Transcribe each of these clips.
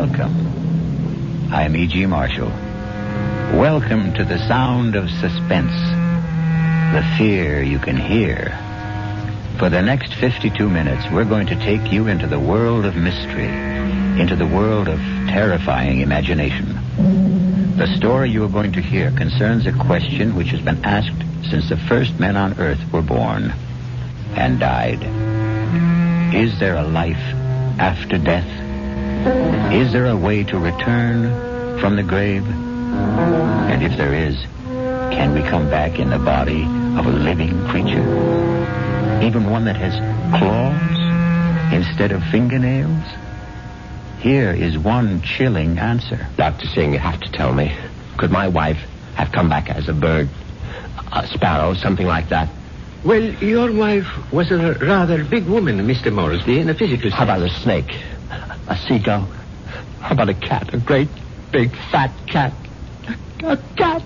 Welcome. I'm E.G. Marshall. Welcome to the sound of suspense, the fear you can hear. For the next 52 minutes, we're going to take you into the world of mystery, into the world of terrifying imagination. The story you are going to hear concerns a question which has been asked since the first men on Earth were born and died. Is there a life after death? Is there a way to return from the grave? And if there is, can we come back in the body of a living creature? Even one that has claws instead of fingernails? Here is one chilling answer. Dr. Singh, you have to tell me. Could my wife have come back as a bird? A sparrow, something like that? Well, your wife was a rather big woman, Mr. Moresby, in a physical sense. How about a snake? A seagull? How about a cat? A great, big, fat cat? A cat?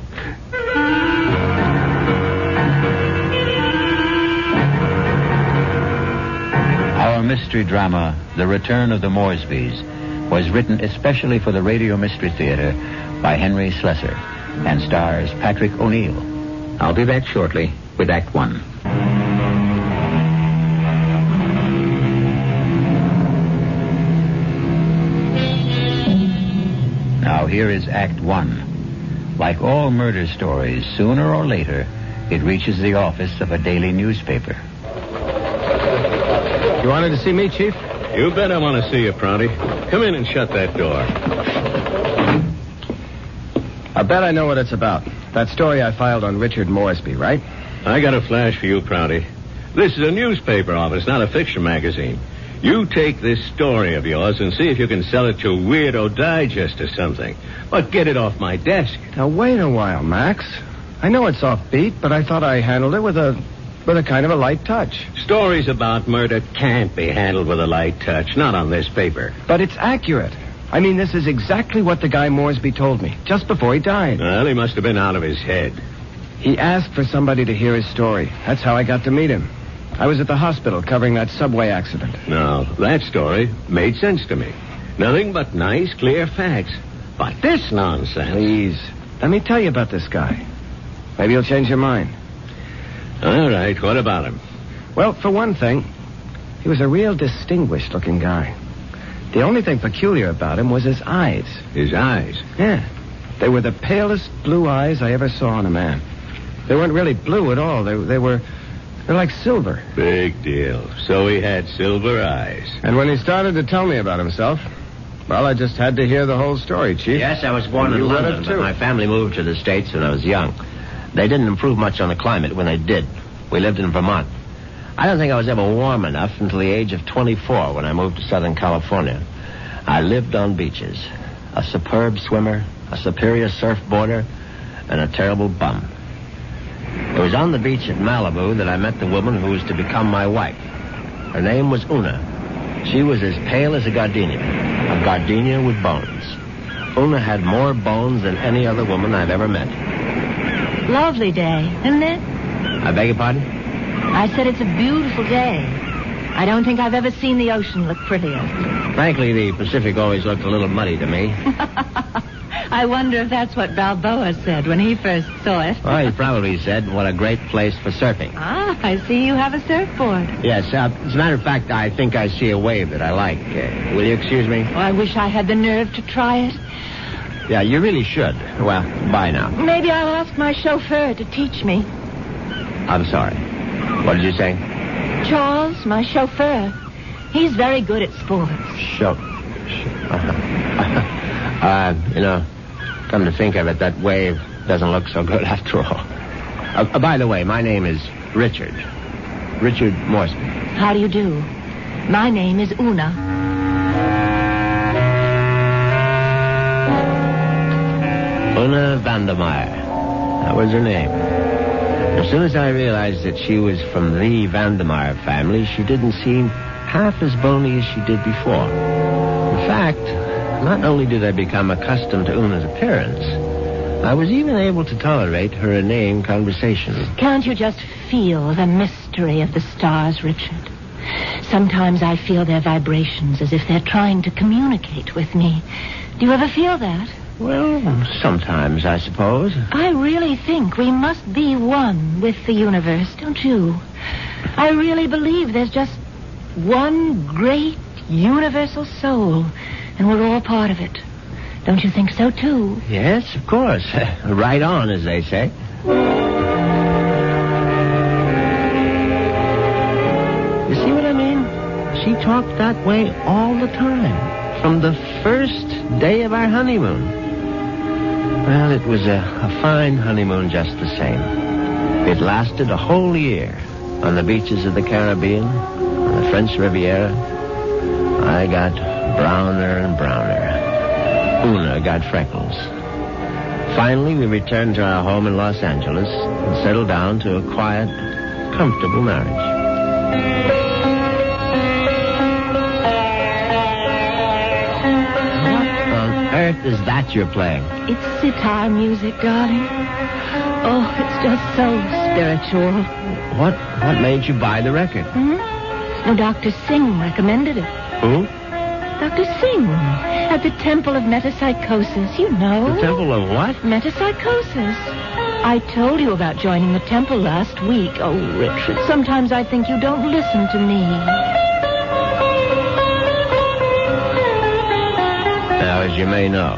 Our mystery drama, The Return of the Moresbys, was written especially for the Radio Mystery Theater by Henry Slessor and stars Patrick O'Neill. I'll be back shortly with Act One. Now here is Act One. Like all murder stories, sooner or later, it reaches the office of a daily newspaper. You wanted to see me, Chief? You bet I want to see you, Prouty. Come in and shut that door. I bet I know what it's about. That story I filed on Richard Moresby, right? I got a flash for you, Prouty. This is a newspaper office, not a fiction magazine. You take this story of yours and see if you can sell it to Weirdo Digest or something. But get it off my desk. Now, wait a while, Max. I know it's offbeat, but I thought I handled it with a kind of a light touch. Stories about murder can't be handled with a light touch, not on this paper. But it's accurate. I mean, this is exactly what the guy Moresby told me, just before he died. Well, he must have been out of his head. He asked for somebody to hear his story. That's how I got to meet him. I was at the hospital covering that subway accident. Now, that story made sense to me. Nothing but nice, clear facts. But this nonsense... Please, let me tell you about this guy. Maybe you'll change your mind. All right, what about him? Well, for one thing, he was a real distinguished-looking guy. The only thing peculiar about him was his eyes. His eyes? Yeah. They were the palest blue eyes I ever saw in a man. They weren't really blue at all. They're like silver. Big deal. So he had silver eyes. And when he started to tell me about himself, well, I just had to hear the whole story, Chief. Yes, I was born in London, but my family moved to the States when I was young. They didn't improve much on the climate when they did. We lived in Vermont. I don't think I was ever warm enough until the age of 24 when I moved to Southern California. I lived on beaches. A superb swimmer, a superior surfboarder, and a terrible bum. It was on the beach at Malibu that I met the woman who was to become my wife. Her name was Una. She was as pale as a gardenia with bones. Una had more bones than any other woman I've ever met. Lovely day, isn't it? I beg your pardon? I said it's a beautiful day. I don't think I've ever seen the ocean look prettier. Frankly, the Pacific always looked a little muddy to me. I wonder if that's what Balboa said when he first saw it. Well, he probably said, what a great place for surfing. Ah, I see you have a surfboard. Yes, as a matter of fact, I think I see a wave that I like. Will you excuse me? Oh, I wish I had the nerve to try it. Yeah, you really should. Well, bye now. Maybe I'll ask my chauffeur to teach me. I'm sorry. What did you say? Charles, my chauffeur. He's very good at sports. Come to think of it, that wave doesn't look so good after all. By the way, my name is Richard. Richard Moresby. How do you do? My name is Una. Una Vandermeyer. That was her name. As soon as I realized that she was from the Vandermeyer family, she didn't seem half as bony as she did before. In fact, not only did I become accustomed to Una's appearance, I was even able to tolerate her inane conversation. Can't you just feel the mystery of the stars, Richard? Sometimes I feel their vibrations as if they're trying to communicate with me. Do you ever feel that? Well, sometimes, I suppose. I really think we must be one with the universe, don't you? I really believe there's just one great universal soul, and we're all part of it. Don't you think so, too? Yes, of course. Right on, as they say. You see what I mean? She talked that way all the time, from the first day of our honeymoon. Well, it was a fine honeymoon just the same. It lasted a whole year on the beaches of the Caribbean, on the French Riviera. I got browner and browner. Una got freckles. Finally, we returned to our home in Los Angeles and settled down to a quiet, comfortable marriage. What on earth is that you're playing? It's sitar music, darling. Oh, it's just so spiritual. What made you buy the record? Well, Dr. Singh recommended it. Who? Dr. Singh, at the Temple of Metapsychosis, you know. The Temple of what? Metapsychosis. I told you about joining the temple last week. Oh, Richard, sometimes I think you don't listen to me. Now, as you may know,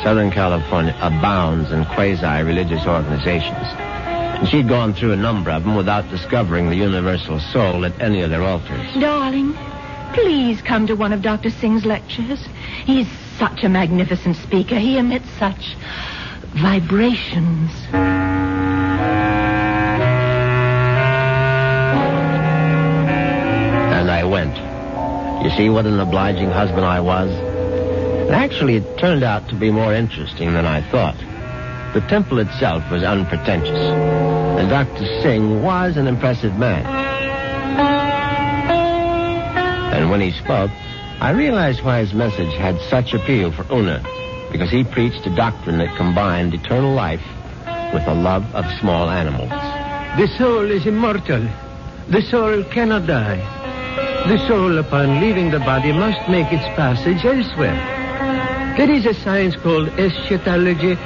Southern California abounds in quasi-religious organizations. And she'd gone through a number of them without discovering the universal soul at any of their altars. Darling, please come to one of Dr. Singh's lectures. He's such a magnificent speaker. He emits such vibrations. And I went. You see what an obliging husband I was? And actually, it turned out to be more interesting than I thought. The temple itself was unpretentious, and Dr. Singh was an impressive man. And when he spoke, I realized why his message had such appeal for Una, because he preached a doctrine that combined eternal life with a love of small animals. The soul is immortal. The soul cannot die. The soul, upon leaving the body, must make its passage elsewhere. There is a science called eschatology,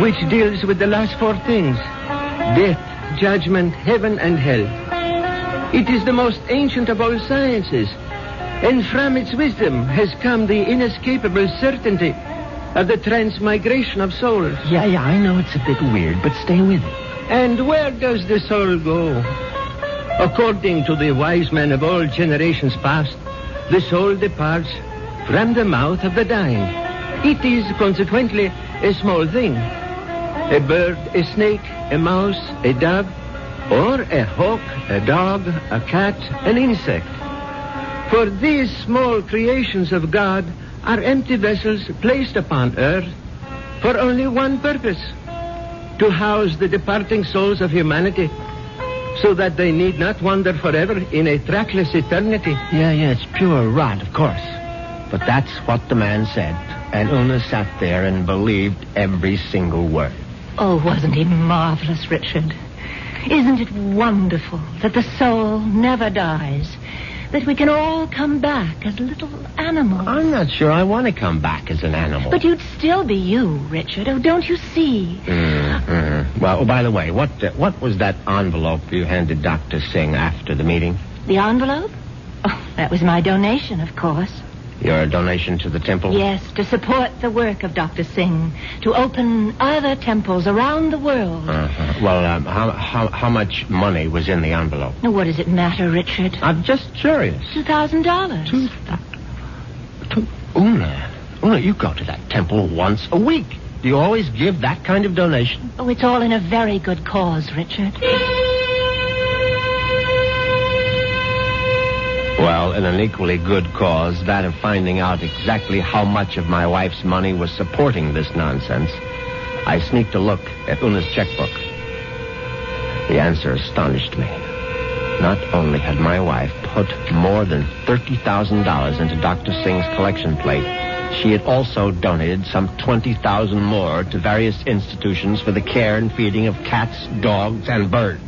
which deals with the last four things: death, judgment, heaven, and hell. It is the most ancient of all sciences, and from its wisdom has come the inescapable certainty of the transmigration of souls. Yeah, I know it's a bit weird, but stay with it. And where does the soul go? According to the wise men of all generations past, the soul departs from the mouth of the dying. It is consequently a small thing. A bird, a snake, a mouse, a dove, or a hawk, a dog, a cat, an insect. For these small creations of God are empty vessels placed upon earth for only one purpose: to house the departing souls of humanity, so that they need not wander forever in a trackless eternity. Yeah, it's pure rot, of course. But that's what the man said, and Una sat there and believed every single word. Oh, wasn't he marvelous, Richard? Isn't it wonderful that the soul never dies? That we can all come back as little animals? I'm not sure I want to come back as an animal. But you'd still be you, Richard. Oh, don't you see? Well, by the way, what was that envelope you handed Dr. Singh after the meeting? The envelope? Oh, that was my donation, of course. Your donation to the temple? Yes, to support the work of Dr. Singh, to open other temples around the world. Well, how much money was in the envelope? Now, what does it matter, Richard? I'm just curious. $2,000. Una, you go to that temple once a week. Do you always give that kind of donation? Oh, it's all in a very good cause, Richard. Well, in an equally good cause, that of finding out exactly how much of my wife's money was supporting this nonsense, I sneaked a look at Una's checkbook. The answer astonished me. Not only had my wife put more than $30,000 into Dr. Singh's collection plate, she had also donated some $20,000 more to various institutions for the care and feeding of cats, dogs, and birds.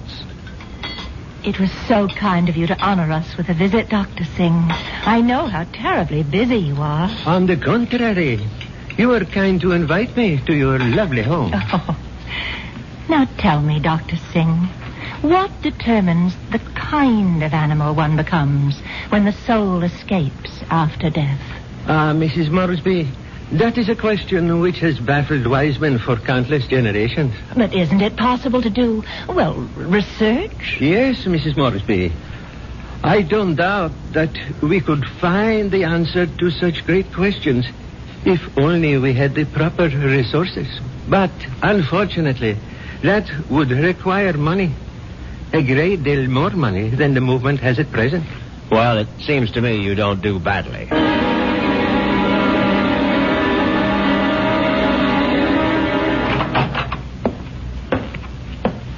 It was so kind of you to honor us with a visit, Dr. Singh. I know how terribly busy you are. On the contrary, you were kind to invite me to your lovely home. Oh. Now tell me, Dr. Singh, what determines the kind of animal one becomes when the soul escapes after death? Mrs. Moresby, that is a question which has baffled wise men for countless generations. But isn't it possible to do, well, research? Yes, Mrs. Moresby. I don't doubt that we could find the answer to such great questions if only we had the proper resources. But, unfortunately, that would require money. A great deal more money than the movement has at present. Well, it seems to me you don't do badly.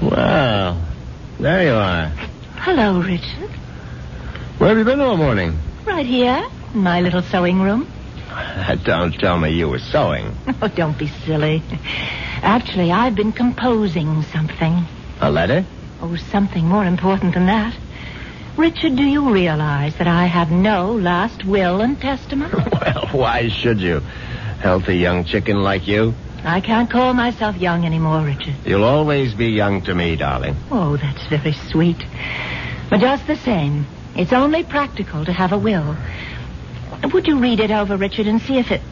Well, there you are. Hello, Richard. Where have you been all morning? Right here, in my little sewing room. Don't tell me you were sewing. Oh, don't be silly. Actually, I've been composing something. A letter? Oh, something more important than that. Richard, do you realize that I have no last will and testament? Well, why should you? Healthy young chicken like you. I can't call myself young anymore, Richard. You'll always be young to me, darling. Oh, that's very sweet. But just the same, it's only practical to have a will. Would you read it over, Richard, and see if it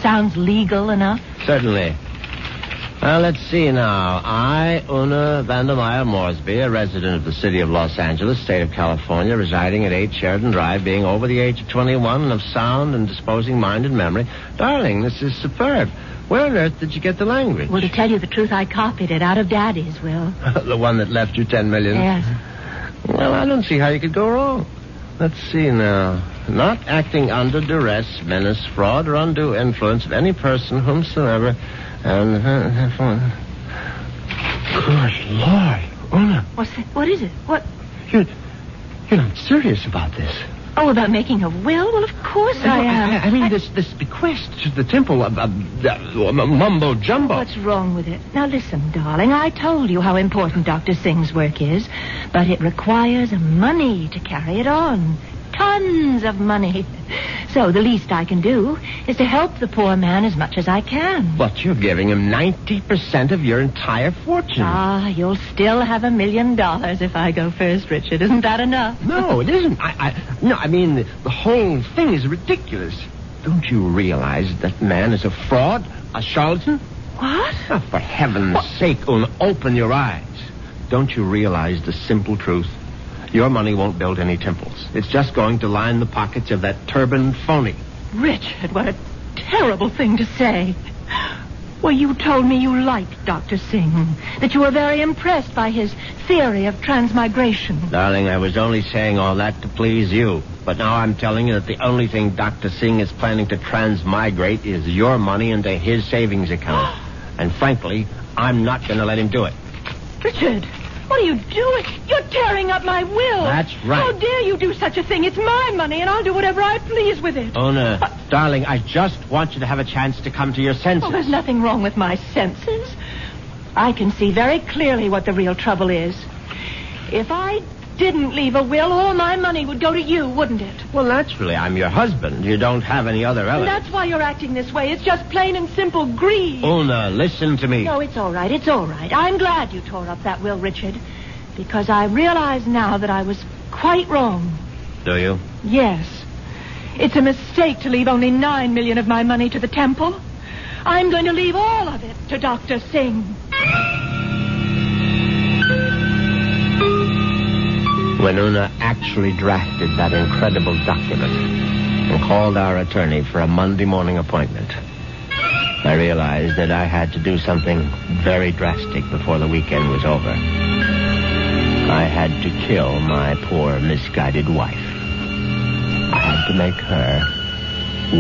sounds legal enough? Certainly. Well, let's see now. I, Una Vandermeyer Moresby, a resident of the city of Los Angeles, state of California, residing at 8 Sheridan Drive, being over the age of 21 and of sound and disposing mind and memory. Darling, this is superb. Where on earth did you get the language? Well, to tell you the truth, I copied it out of Daddy's will. The one that left you $10 million? Yes. Well, I don't see how you could go wrong. Let's see now. Not acting under duress, menace, fraud, or undue influence of any person whomsoever... And, good Lord, Una. What is it? What? You're not serious about this. Oh, about making a will? Well, of course I am. I mean, this bequest to the temple mumbo jumbo. What's wrong with it? Now, listen, darling, I told you how important Dr. Singh's work is, but it requires money to carry it on. Tons of money. So the least I can do is to help the poor man as much as I can. But you're giving him 90% of your entire fortune. You'll still have $1 million if I go first, Richard. Isn't that enough? No, it isn't. I mean, the whole thing is ridiculous. Don't you realize that man is a fraud, a charlatan? What? Oh, for heaven's sake, Una, open your eyes. Don't you realize the simple truth? Your money won't build any temples. It's just going to line the pockets of that turbaned phony. Richard, what a terrible thing to say. Well, you told me you liked Dr. Singh, that you were very impressed by his theory of transmigration. Darling, I was only saying all that to please you. But now I'm telling you that the only thing Dr. Singh is planning to transmigrate is your money into his savings account. And frankly, I'm not going to let him do it. Richard, what are you doing? You're tearing up my will. That's right. How dare you do such a thing? It's my money, and I'll do whatever I please with it. Una, darling, I just want you to have a chance to come to your senses. Oh, there's nothing wrong with my senses. I can see very clearly what the real trouble is. If I didn't leave a will, all my money would go to you, wouldn't it? Well, naturally, I'm your husband. You don't have any other relatives. And that's why you're acting this way. It's just plain and simple greed. Una, listen to me. No, it's all right. It's all right. I'm glad you tore up that will, Richard, because I realize now that I was quite wrong. Do you? Yes. It's a mistake to leave only $9 million of my money to the temple. I'm going to leave all of it to Dr. Singh. When Una actually drafted that incredible document and called our attorney for a Monday morning appointment, I realized that I had to do something very drastic before the weekend was over. I had to kill my poor, misguided wife. I had to make her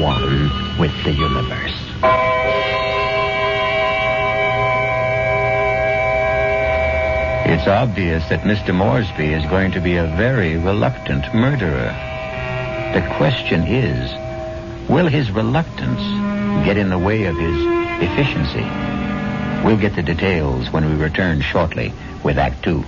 one with the universe. It's obvious that Mr. Moresby is going to be a very reluctant murderer. The question is, will his reluctance get in the way of his efficiency? We'll get the details when we return shortly with Act 2.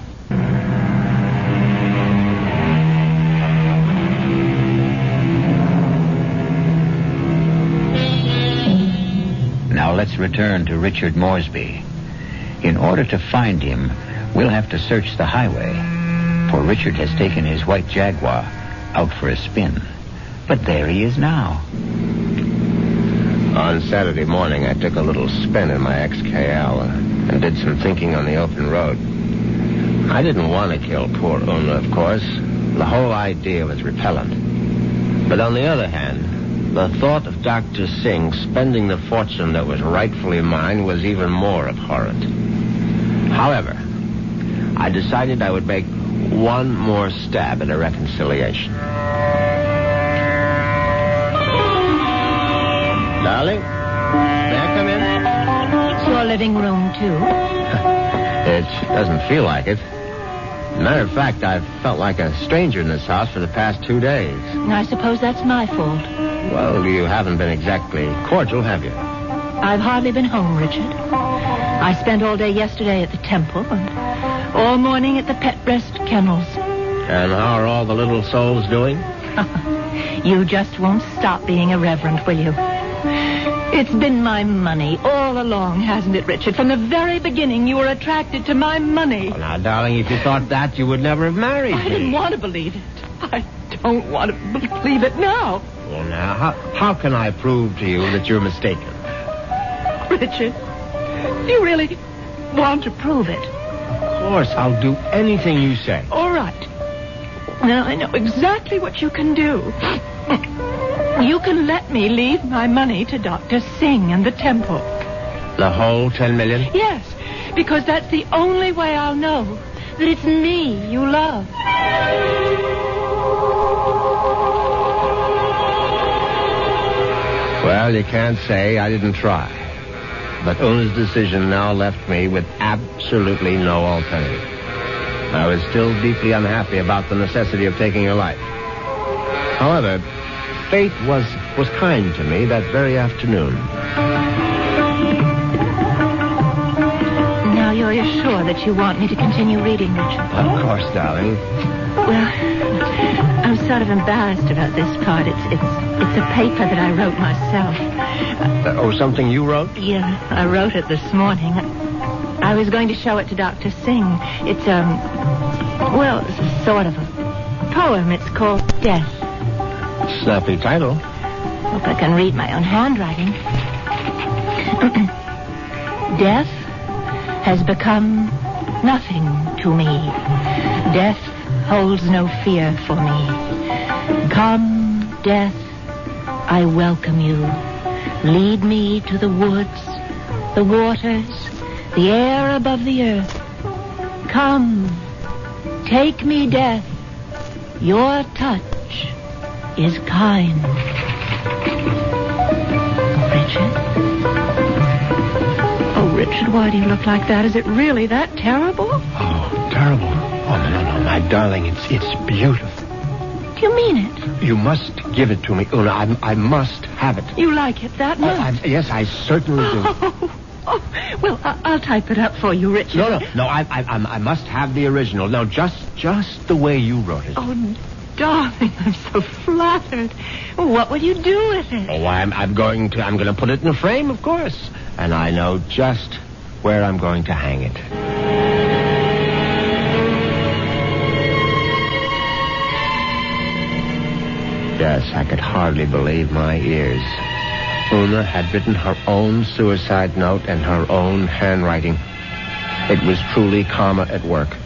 let's return to Richard Moresby. In order to find him, we'll have to search the highway, for Richard has taken his white Jaguar out for a spin. But there he is now. On Saturday morning, I took a little spin in my XKL and did some thinking on the open road. I didn't want to kill poor Una, of course. The whole idea was repellent. But on the other hand, the thought of Dr. Singh spending the fortune that was rightfully mine was even more abhorrent. However, I decided I would make one more stab at a reconciliation. Darling, may I come in? It's your living room, too. It doesn't feel like it. Matter of fact, I've felt like a stranger in this house for the past 2 days. I suppose that's my fault. Well, you haven't been exactly cordial, have you? I've hardly been home, Richard. I spent all day yesterday at the temple and all morning at the pet rest kennels. And how are all the little souls doing? You just won't stop being irreverent, will you? It's been my money all along, hasn't it, Richard? From the very beginning, you were attracted to my money. Oh, now, darling, if you thought that, you would never have married me. I didn't want to believe it. I don't want to believe it now. Well, now, how can I prove to you that you're mistaken? Richard, you really want to prove it? Of course, I'll do anything you say. All right. Now, I know exactly what you can do. You can let me leave my money to Dr. Singh and the temple. The whole $10 million? Yes, because that's the only way I'll know that it's me you love. Well, you can't say I didn't try. But Una's decision now left me with absolutely no alternative. I was still deeply unhappy about the necessity of taking her life. However, fate was kind to me that very afternoon. Now you're sure that you want me to continue reading, Richard? Of course, darling. Well, I'm sort of embarrassed about this part. It's a paper that I wrote myself. Something you wrote? Yeah, I wrote it this morning. I was going to show it to Dr. Singh. It's, it's a sort of a poem. It's called Death. Snappy title. Hope I can read my own handwriting. Death has become nothing to me. Death holds no fear for me. Come, death, I welcome you. Lead me to the woods, the waters, the air above the earth. Come, take me, death. Your touch is kind. Richard? Oh, Richard, why do you look like that? Is it really that terrible? Oh, terrible. Oh, no, my darling, it's beautiful. Do you mean it? You must give it to me, Una. I must have it. You like it that much? Yes, I certainly do. Oh, well, I'll type it up for you, Richard. No, I must have the original. No, just the way you wrote it. Oh, darling, I'm so flattered. What will you do with it? Oh, I'm going to put it in a frame, of course. And I know just where I'm going to hang it. Yes, I could hardly believe my ears. Una had written her own suicide note in her own handwriting. It was truly karma at work.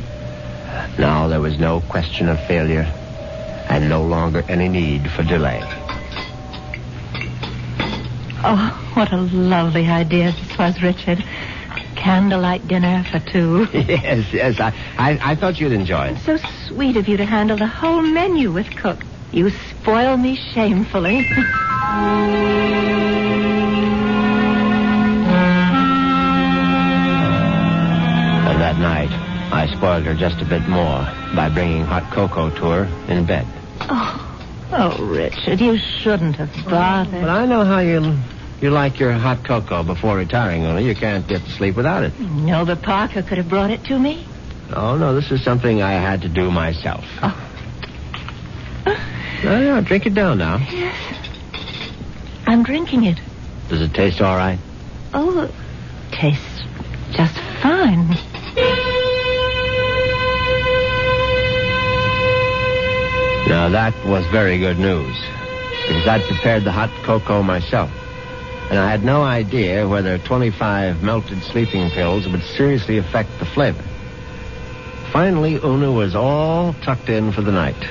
Now there was no question of failure, and no longer any need for delay. Oh, what a lovely idea this was, Richard. Candlelight dinner for two. Yes, I thought you'd enjoy it. So sweet of you to handle the whole menu with cook. You spoil me shamefully. And that night, I spoiled her just a bit more by bringing hot cocoa to her in bed. Oh, Richard, you shouldn't have bothered. But I know how you like your hot cocoa before retiring, Una. You can't get to sleep without it. No, but Parker could have brought it to me. Oh, no, this is something I had to do myself. Oh. No, drink it down now. Yes. I'm drinking it. Does it taste all right? Oh, it tastes just fine. Now, that was very good news, because I'd prepared the hot cocoa myself, and I had no idea whether 25 melted sleeping pills would seriously affect the flavor. Finally, Una was all tucked in for the night.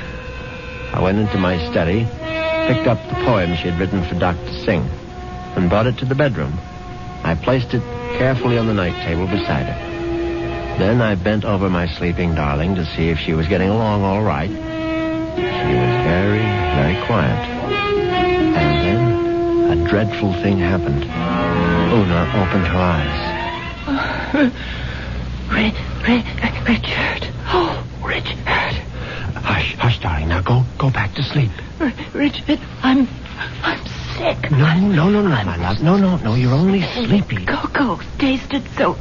I went into my study, picked up the poem she had written for Dr. Singh, and brought it to the bedroom. I placed it carefully on the night table beside her. Then I bent over my sleeping darling to see if she was getting along all right. She was very, very quiet. And then a dreadful thing happened. Una opened her eyes. Richard. Oh, Richard. Hush, darling. Now go back to sleep. Richard, I'm sick. No, my love. No, you're only sleepy. Cocoa tasted so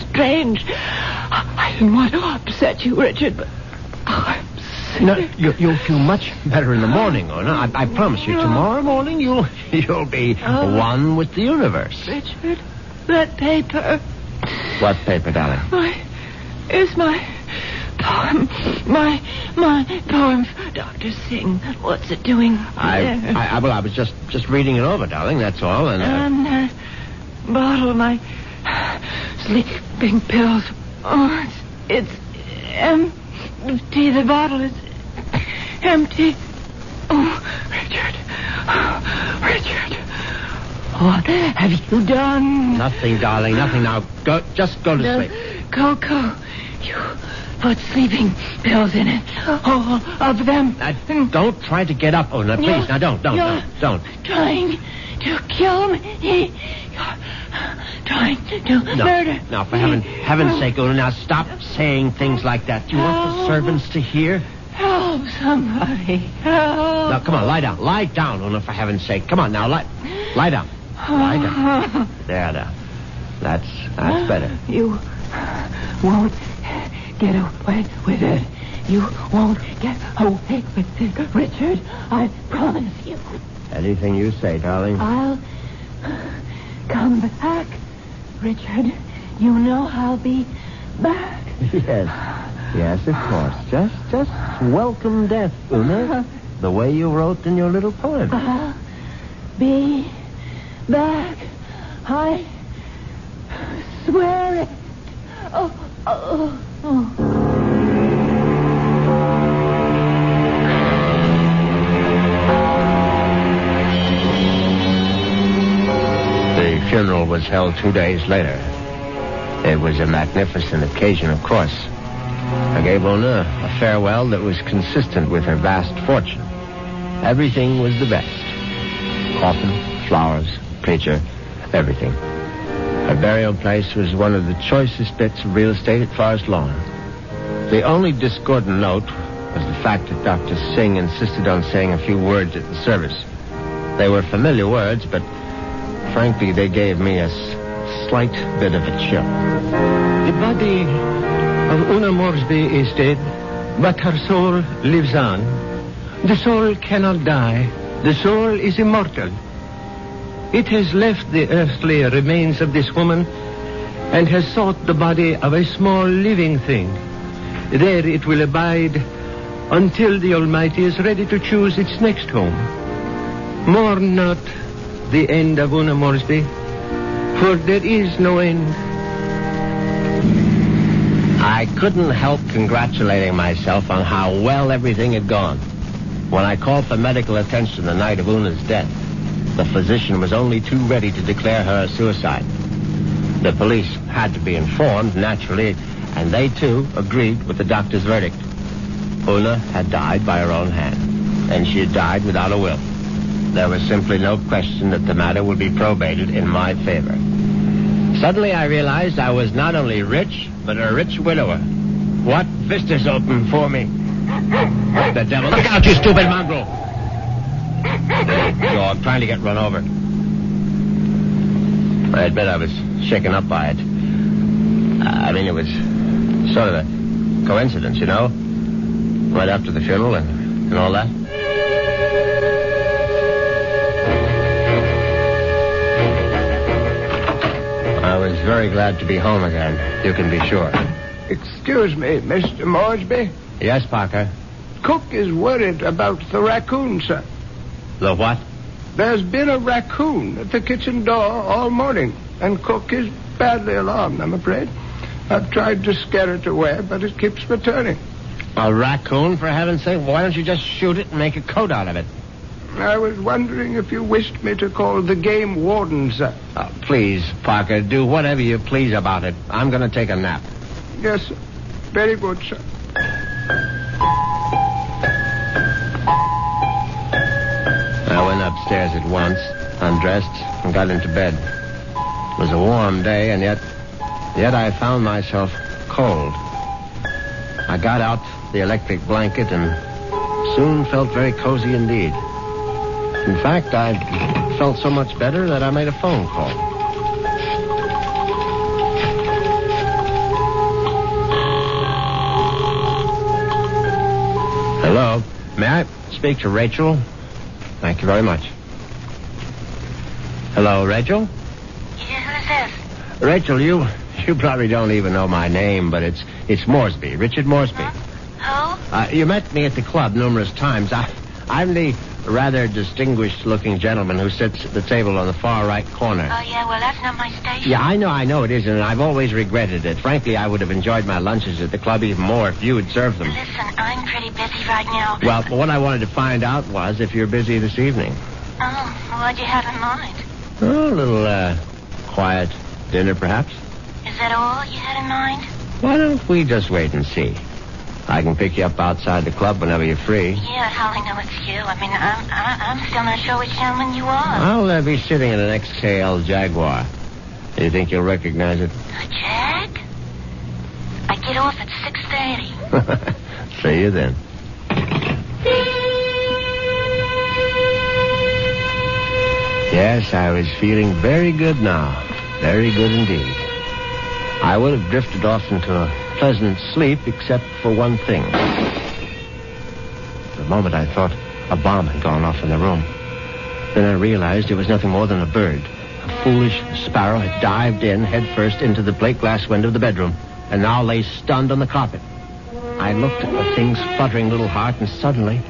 strange. I didn't want to upset you, Richard, but I'm sick. No, you'll feel much better in the morning, Una. I promise you. Tomorrow morning, you'll be one with the universe. Richard, that paper. What paper, darling? It's my poem. My poem for Dr. Singh. What's it doing there? I was just reading it over, darling, that's all. And bottle of my sleeping pills. Oh, it's empty. The bottle is empty. Oh, Richard. What have you done? Nothing, darling, nothing. Now, just go to sleep. Cocoa. You put sleeping pills in it. All of them. Don't try to get up, Una, please. Now, don't. Trying to kill me. You're trying to murder. No, for heaven's sake, Una, now stop saying things like that. Do you want the servants to hear? Help somebody. Help. Now, come on, lie down. Lie down, Una, for heaven's sake. Come on, now, lie down. Lie down. There. That's better. You won't get away with it. You won't get away with it, Richard. I promise you. Anything you say, darling. I'll come back, Richard. You know I'll be back. Yes, of course. Just welcome death, Una. The way you wrote in your little poem. I'll be back. I swear it. Oh. The funeral was held 2 days later. It was a magnificent occasion, of course. I gave Una a farewell that was consistent with her vast fortune. Everything was the best. Coffin, flowers, preacher, everything. Her burial place was one of the choicest bits of real estate at Forest Lawn. The only discordant note was the fact that Dr. Singh insisted on saying a few words at the service. They were familiar words, but frankly, they gave me a slight bit of a chill. The body of Una Moresby is dead, but her soul lives on. The soul cannot die. The soul is immortal. It has left the earthly remains of this woman and has sought the body of a small living thing. There it will abide until the Almighty is ready to choose its next home. Mourn not the end of Una Moresby, for there is no end. I couldn't help congratulating myself on how well everything had gone. When I called for medical attention the night of Una's death, the physician was only too ready to declare her a suicide. The police had to be informed, naturally, and they, too, agreed with the doctor's verdict. Una had died by her own hand, and she had died without a will. There was simply no question that the matter would be probated in my favor. Suddenly I realized I was not only rich, but a rich widower. What vistas opened for me? What the devil? Look out, you stupid mongrel! Dog trying to get run over. I admit I was shaken up by it. It was sort of a coincidence, you know? Right after the funeral and all that. very glad to be home again. You can be sure. Excuse me, Mr. Moresby. Yes, Parker? Cook is worried about the raccoon, sir. The what? There's been a raccoon at the kitchen door all morning, and Cook is badly alarmed, I'm afraid. I've tried to scare it away, but it keeps returning. A raccoon, for heaven's sake? Why don't you just shoot it and make a coat out of it? I was wondering if you wished me to call the game warden, sir. Oh, please, Parker, do whatever you please about it. I'm going to take a nap. Yes, sir. Very good, sir. I went upstairs at once, undressed, and got into bed. It was a warm day, and yet I found myself cold. I got out the electric blanket and soon felt very cozy indeed. In fact, I felt so much better that I made a phone call. Hello. May I speak to Rachel? Thank you very much. Hello, Rachel? Yeah, who's this? Rachel, you probably don't even know my name, but it's Moresby, Richard Moresby. Who? You met me at the club numerous times. I'm the rather distinguished-looking gentleman who sits at the table on the far right corner. Oh, yeah, well, that's not my station. Yeah, I know it isn't, and I've always regretted it. Frankly, I would have enjoyed my lunches at the club even more if you had served them. Listen, I'm pretty busy right now. Well, what I wanted to find out was if you're busy this evening. Oh, what'd you have in mind? Oh, a little, quiet dinner, perhaps? Is that all you had in mind? Why don't we just wait and see? I can pick you up outside the club whenever you're free. Yeah, how I know it's you. I mean, I'm still not sure which gentleman you are. I'll be sitting in an XKL Jaguar. Do you think you'll recognize it? A Jag? I get off at 6:30. See you then. Yes, I was feeling very good now. Very good indeed. I would have drifted off into a pleasant sleep except for one thing. For a moment I thought a bomb had gone off in the room. Then I realized it was nothing more than a bird. A foolish sparrow had dived in headfirst into the plate glass window of the bedroom and now lay stunned on the carpet. I looked at the thing's fluttering little heart, and suddenly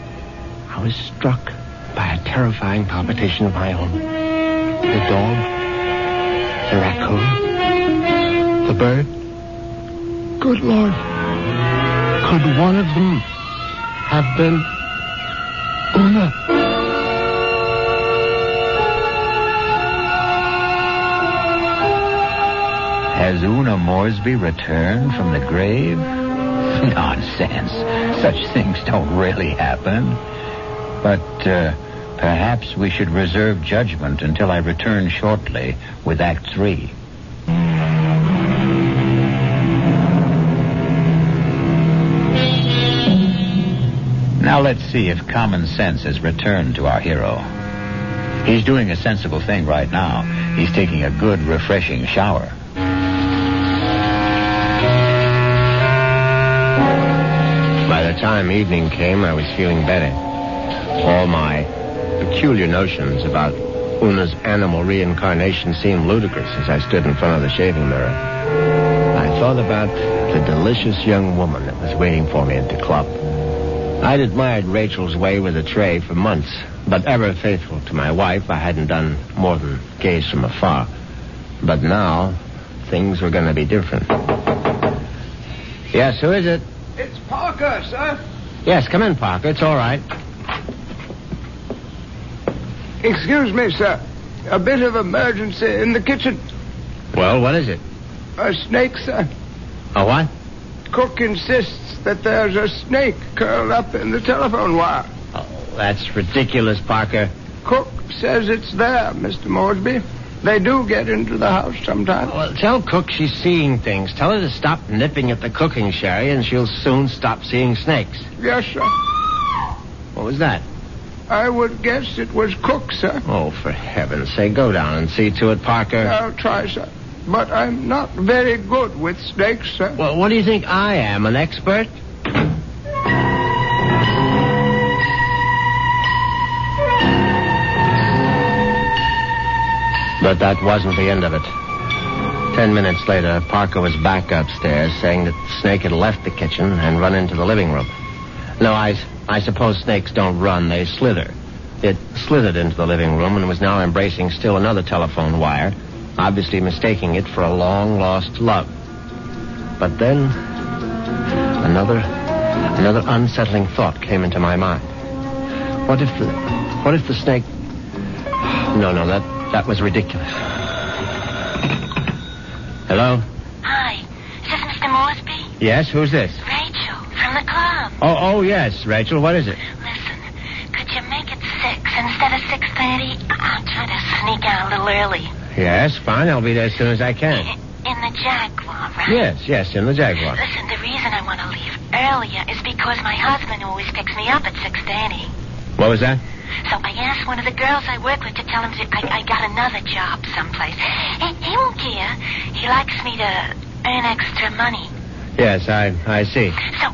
I was struck by a terrifying palpitation of my own. The dog, the raccoon, the bird. Good Lord. Could one of them have been Una? Has Una Moresby returned from the grave? Nonsense. Such things don't really happen. But perhaps we should reserve judgment until I return shortly with Act 3. Now let's see if common sense has returned to our hero. He's doing a sensible thing right now. He's taking a good, refreshing shower. By the time evening came, I was feeling better. All my peculiar notions about Una's animal reincarnation seemed ludicrous as I stood in front of the shaving mirror. I thought about the delicious young woman that was waiting for me at the club. I'd admired Rachel's way with a tray for months, but ever faithful to my wife, I hadn't done more than gaze from afar. But now, things were going to be different. Yes, who is it? It's Parker, sir. Yes, come in, Parker. It's all right. Excuse me, sir. A bit of emergency in the kitchen. Well, what is it? A snake, sir. A what? Cook insists that there's a snake curled up in the telephone wire. Oh, that's ridiculous, Parker. Cook says it's there, Mr. Moresby. They do get into the house sometimes. Well, tell Cook she's seeing things. Tell her to stop nipping at the cooking sherry, and she'll soon stop seeing snakes. Yes, sir. What was that? I would guess it was Cook, sir. Oh, for heaven's sake, go down and see to it, Parker. I'll try, sir. But I'm not very good with snakes, sir. Well, what do you think I am, an expert? But that wasn't the end of it. 10 minutes later, Parker was back upstairs saying that the snake had left the kitchen and run into the living room. No, I suppose snakes don't run, they slither. It slithered into the living room and was now embracing still another telephone wire, obviously mistaking it for a long-lost love. But then, another unsettling thought came into my mind. What if the snake... No, that was ridiculous. Hello? Hi. Is this Mr. Moresby? Yes, who's this? Rachel, from the club. Oh, yes, Rachel, what is it? Listen, could you make it 6 instead of 6:30? I'm trying to sneak out a little early. Yes, fine, I'll be there as soon as I can. In the Jaguar, right? Yes, in the Jaguar. Listen, the reason I want to leave earlier is because my husband always picks me up at 6:30. What was that? So I asked one of the girls I work with to tell him I got another job someplace. He won't care. He likes me to earn extra money. Yes, I see. So,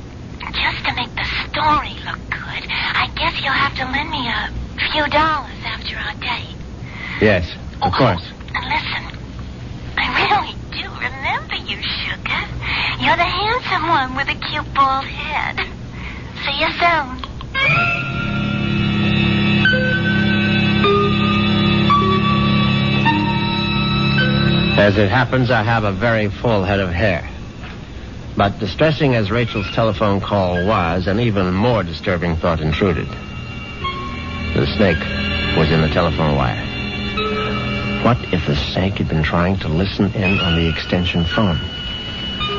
just to make the story look good, I guess you'll have to lend me a few dollars after our date. Yes, of course. And listen, I really do remember you, sugar. You're the handsome one with a cute bald head. See you soon. As it happens, I have a very full head of hair. But distressing as Rachel's telephone call was, an even more disturbing thought intruded. The snake was in the telephone wire. What if the snake had been trying to listen in on the extension phone?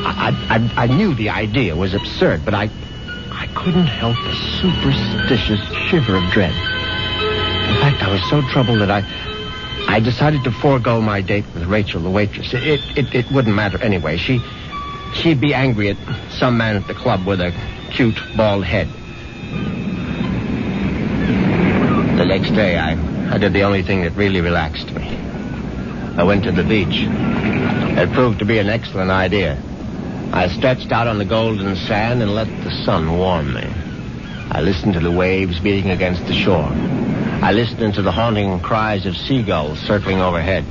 I knew the idea was absurd, but I couldn't help a superstitious shiver of dread. In fact, I was so troubled that I decided to forego my date with Rachel, the waitress. It wouldn't matter anyway. She'd be angry at some man at the club with a cute, bald head. The next day, I did the only thing that really relaxed me. I went to the beach. It proved to be an excellent idea. I stretched out on the golden sand and let the sun warm me. I listened to the waves beating against the shore. I listened to the haunting cries of seagulls circling overhead.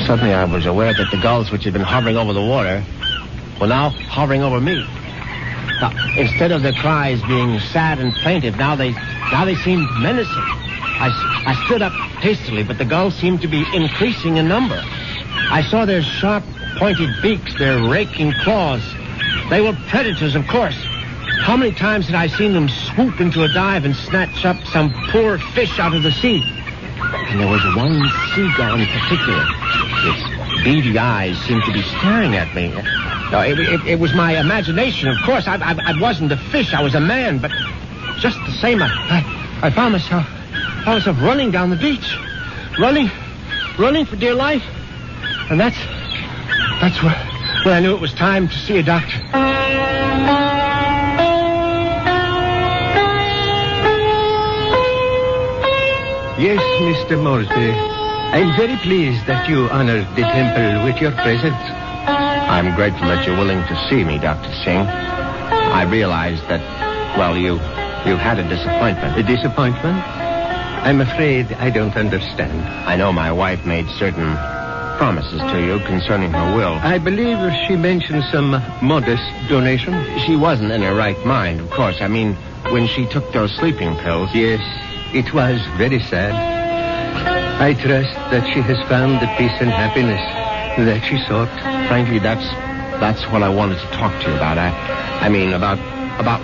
Suddenly I was aware that the gulls which had been hovering over the water were now hovering over me. Now, instead of the cries being sad and plaintive, now they seemed menacing. I stood up hastily, but the gulls seemed to be increasing in number. I saw their sharp, pointed beaks, their raking claws. They were predators, of course. How many times had I seen them swoop into a dive and snatch up some poor fish out of the sea? And there was one seagull in particular. Its beady eyes seemed to be staring at me. No, it was my imagination, of course. I wasn't a fish. I was a man, but just the same, I found myself running down the beach. Running for dear life. And that's when I knew it was time to see a doctor. Yes, Mr. Moresby. I'm very pleased that you honored the temple with your presence. I'm grateful that you're willing to see me, Dr. Singh. I realized that, well, you had a disappointment. A disappointment? I'm afraid I don't understand. I know my wife made certain promises to you concerning her will. I believe she mentioned some modest donation. She wasn't in her right mind, of course. I mean, when she took those sleeping pills. Yes, it was very sad. I trust that she has found the peace and happiness that she sought. Frankly, that's what I wanted to talk to you about. I mean, about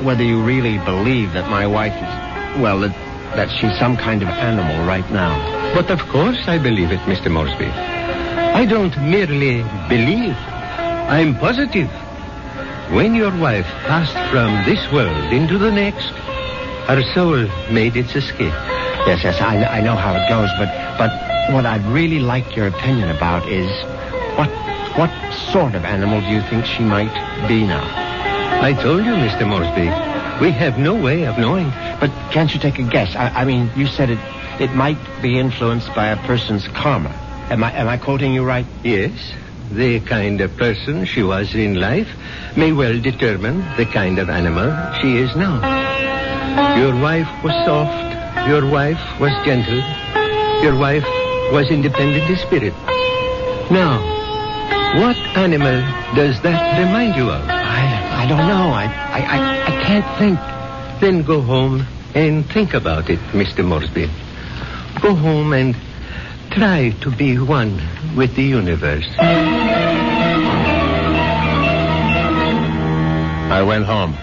whether you really believe that my wife is, well, that she's some kind of animal right now. But of course I believe it, Mr. Moresby. I don't merely believe. I'm positive. When your wife passed from this world into the next, her soul made its escape. Yes, I know how it goes, but what I'd really like your opinion about is what sort of animal do you think she might be now? I told you, Mr. Moresby, we have no way of knowing. But can't you take a guess? I mean, you said it might be influenced by a person's karma. Am I quoting you right? Yes. The kind of person she was in life may well determine the kind of animal she is now. Your wife was soft. Your wife was gentle. Your wife was independent in spirit. Now, what animal does that remind you of? I don't know. I can't think. Then go home and think about it, Mr. Moresby. Go home and try to be one with the universe. I went home,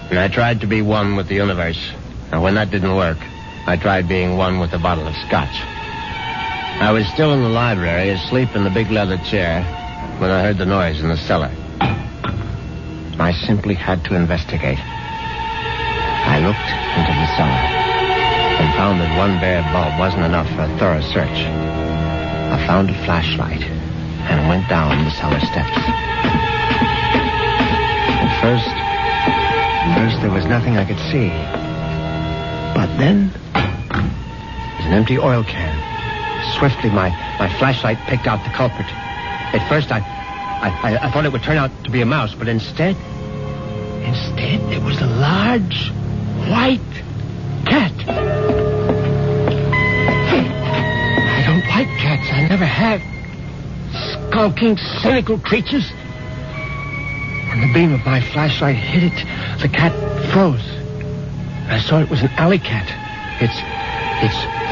and I tried to be one with the universe. And when that didn't work, I tried being one with a bottle of scotch. I was still in the library, asleep in the big leather chair, when I heard the noise in the cellar. I simply had to investigate. I looked into the cellar and found that one bare bulb wasn't enough for a thorough search. I found a flashlight and went down the cellar steps. At first there was nothing I could see. But then, there's an empty oil can. Swiftly, my flashlight picked out the culprit. At first, I thought it would turn out to be a mouse, but instead, it was a large, white cat. I don't like cats. I never have. Skulking, cynical creatures. When the beam of my flashlight hit it, the cat froze. I saw it was an alley cat. Its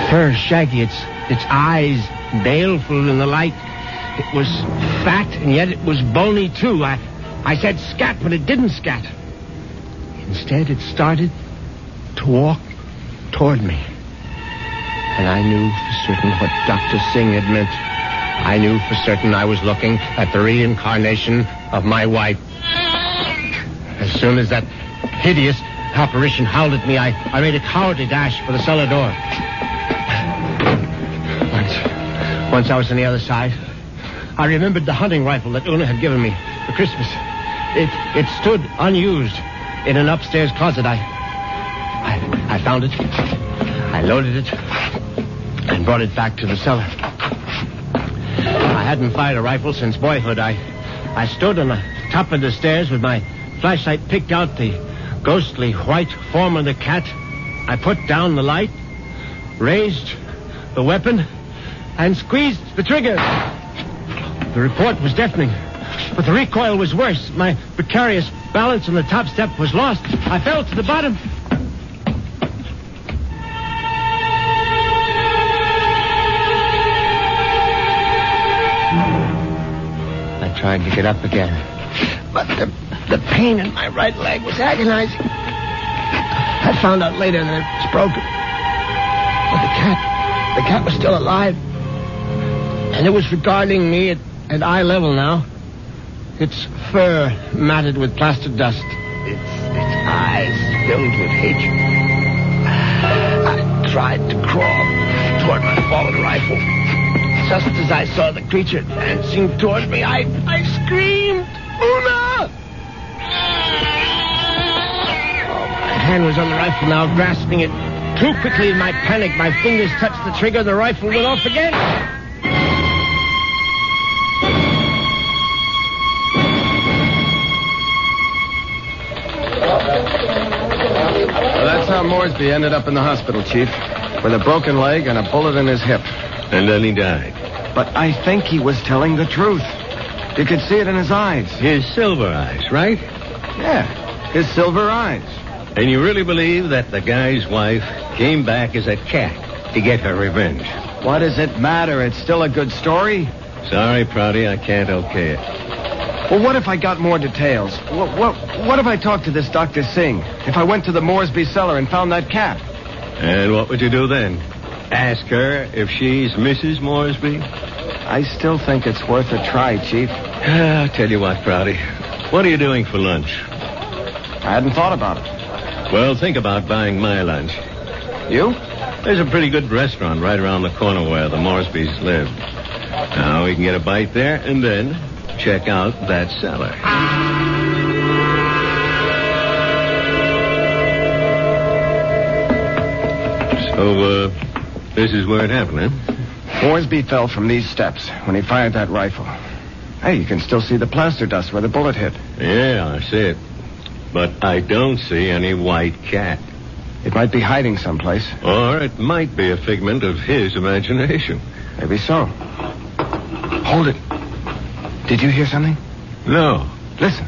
fur shaggy, its eyes baleful in the light. It was fat, and yet it was bony, too. I said scat, but it didn't scat. Instead, it started to walk toward me. And I knew for certain what Dr. Singh had meant. I knew for certain I was looking at the reincarnation of my wife. As soon as that hideous apparition howled at me, I made a cowardly dash for the cellar door. Once I was on the other side, I remembered the hunting rifle that Una had given me for Christmas. It stood unused in an upstairs closet. I found it. I loaded it and brought it back to the cellar. I hadn't fired a rifle since boyhood. I stood on the top of the stairs with my flashlight picked out the ghostly white form of the cat. I put down the light, raised the weapon, and squeezed the trigger. The report was deafening, but the recoil was worse. My precarious balance on the top step was lost. I fell to the bottom. I tried to get up again, but the pain in my right leg was agonizing. I found out later that it was broken. But the cat was still alive. And it was regarding me at eye level now. Its fur matted with plaster dust. Its eyes filled with hatred. I tried to crawl toward my fallen rifle. Just as I saw the creature advancing toward me, I screamed, "Una!" My hand was on the rifle now, grasping it too quickly in my panic. My fingers touched the trigger. The rifle went off again. Well, that's how Moresby ended up in the hospital, Chief, with a broken leg and a bullet in his hip. And then he died. But I think he was telling the truth. You could see it in his eyes. His silver eyes, right? Yeah, his silver eyes. And you really believe that the guy's wife came back as a cat to get her revenge? What does it matter? It's still a good story. Sorry, Prouty, I can't okay it. Well, what if I got more details? What if I talked to this Dr. Singh? If I went to the Moresby cellar and found that cat? And what would you do then? Ask her if she's Mrs. Moresby? I still think it's worth a try, Chief. I'll tell you what, Prouty. What are you doing for lunch? I hadn't thought about it. Well, think about buying my lunch. You? There's a pretty good restaurant right around the corner where the Moresbys live. Now, we can get a bite there and then check out that cellar. So, this is where it happened, huh? Moresby fell from these steps when he fired that rifle. Hey, you can still see the plaster dust where the bullet hit. Yeah, I see it. But I don't see any white cat. It might be hiding someplace. Or it might be a figment of his imagination. Maybe so. Hold it. Did you hear something? No. Listen.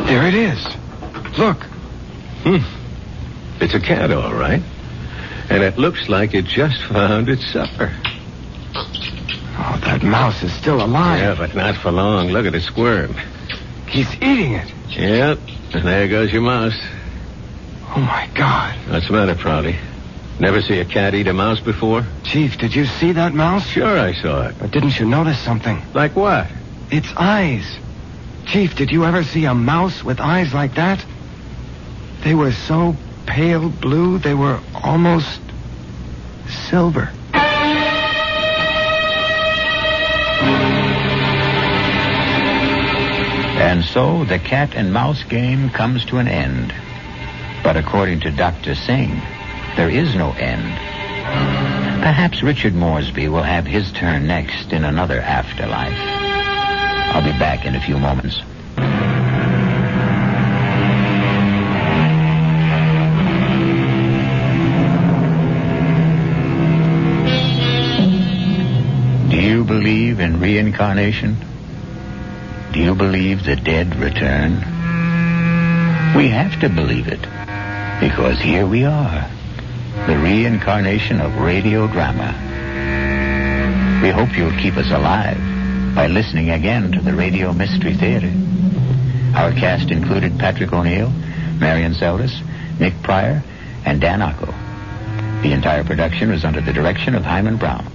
There it is. Look. It's a cat, all right. And it looks like it just found its supper. Oh, that mouse is still alive. Yeah, but not for long. Look at it squirm. He's eating it. Yep. And there goes your mouse. Oh, my God. What's the matter, Prouty? Never see a cat eat a mouse before? Chief, did you see that mouse? Sure I saw it. But didn't you notice something? Like what? Its eyes. Chief, did you ever see a mouse with eyes like that? They were so pale blue, they were almost silver. And so the cat and mouse game comes to an end. But according to Dr. Singh, there is no end. Perhaps Richard Moresby will have his turn next in another afterlife. I'll be back in a few moments. Do you believe in reincarnation? Do you believe the dead return? We have to believe it, because here we are, the reincarnation of radio drama. We hope you'll keep us alive by listening again to the Radio Mystery Theater. Our cast included Patrick O'Neill, Marion Seldes, Nick Pryor, and Dan Ocko. The entire production was under the direction of Himan Brown.